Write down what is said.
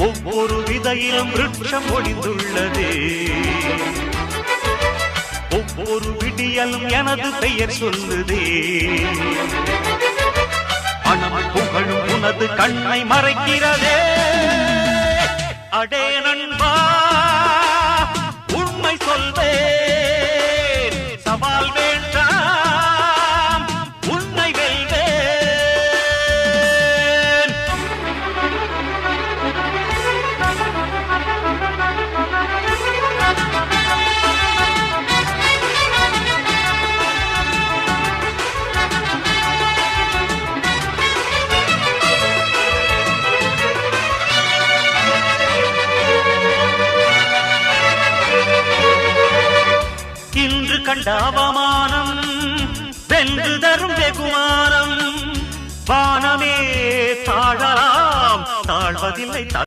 ஒவ்வொரு விதையிலும் விருட்சம் ஒளிந்துள்ளது. ஒவ்வொரு விடியலும் எனது பெயர் சொல்லுதே. பணம் புகழும் உனது கண்ணை மறைக்கிறதே. அடே நண்பா, உண்மை சொல்வேன், சவால் வேண்டாம், உன்னை வெல்வேன். இன்று கண்ட அவமானம் வென்று தரும் வெகுமானம். வானமே தாழலாம், தாழ்வதில்லை.